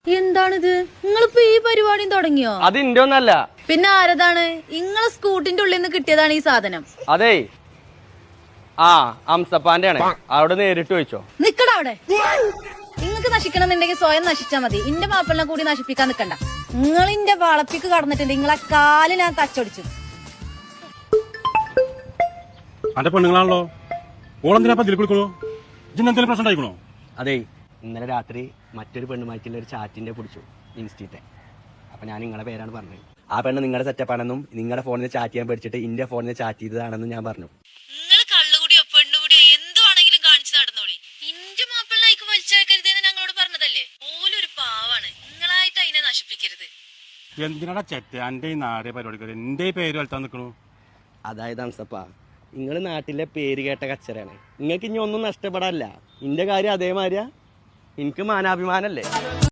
എന്താണിത്? നിങ്ങളിപ്പോ ഈ പരിപാടിയും തുടങ്ങിയോ? അത് ഇന്റെ ഒന്നല്ല. പിന്നെ ആരതാണ്? നിങ്ങളെ സ്കൂട്ടിന്റെ ഉള്ളിൽ നിന്ന് കിട്ടിയതാണ് ഈ സാധനം. അതേ അംസപ്പാന്റെ ആണ്. അവിടെ നേരിട്ട് ചോദിച്ചോ. നിക്കട അവിടെ. നിങ്ങക്ക് നശിക്കണമെന്നുണ്ടെങ്കിൽ സ്വയം നശിച്ചാ മതി. ഇന്റെ മാപ്പിളിനെ കൂടി നശിപ്പിക്കാൻ നിക്കണ്ട. നിങ്ങൾ ഇന്റെ വളപ്പിക്ക് കടന്നിട്ടുണ്ട്. നിങ്ങളെ കാല് ഞാൻ തച്ചൊടിച്ചു. അന്റെ പെണ്ണുങ്ങളാണല്ലോ. ഓളെന്തിനാ ഇതിൽ കുളിക്കണോ? ഇതിനെന്തെങ്കിലും പ്രശ്നം ഉണ്ടായിക്കണോ? അതേ ഇന്നലെ രാത്രി മറ്റൊരു പെണ്ണുമായിട്ടുള്ള ഒരു ചാറ്റിന്റെ പിടിച്ചു ഇൻസ്റ്റീറ്റെ. അപ്പൊ ഞാൻ നിങ്ങളുടെ പേരാണ് പറഞ്ഞത്. ആ പെണ്ണ് നിങ്ങളുടെ സെറ്റപ്പാണെന്നും നിങ്ങളുടെ ഫോണിൽ നിന്ന് ചാറ്റ് ചെയ്യാൻ പഠിച്ചിട്ട് ഇന്റെ ഫോണിൽ നിന്ന് ചാറ്റ് ചെയ്തതാണെന്നും ഞാൻ പറഞ്ഞു. നിങ്ങൾ കള്ളുകൂടിയോ പെണ്ണുകൂടിയോ എന്തുവാണെങ്കിലും കാണിച്ചു നടന്നോളി. ഇന്റെ മാപ്പിളിനായിക്ക് വലിച്ചേക്കരുതെന്ന് ഞങ്ങളോട് പറഞ്ഞതല്ലേ. ഓലൊരു പാവാണ്. നിങ്ങളായിട്ട് അതിനെ നശിപ്പിക്കരുത്. എന്തിനാടാ ചെറ്റ എന്റെ ഈ നാടേ പരിപാടിക്കാർ എന്റെ പേര് വലുത്താൻ നിൽക്കണു? അതായത് അംസപ്പ, നിങ്ങൾ നാട്ടിലെ പേര് കേട്ട കച്ചറാണ്. നിങ്ങൾക്ക് ഇനി ഒന്നും നഷ്ടപ്പെടാനില്ല. ഇന്റെ കാര്യം അതേമാതിരിയാ. എനിക്ക് മാനാഭിമാനല്ലേ.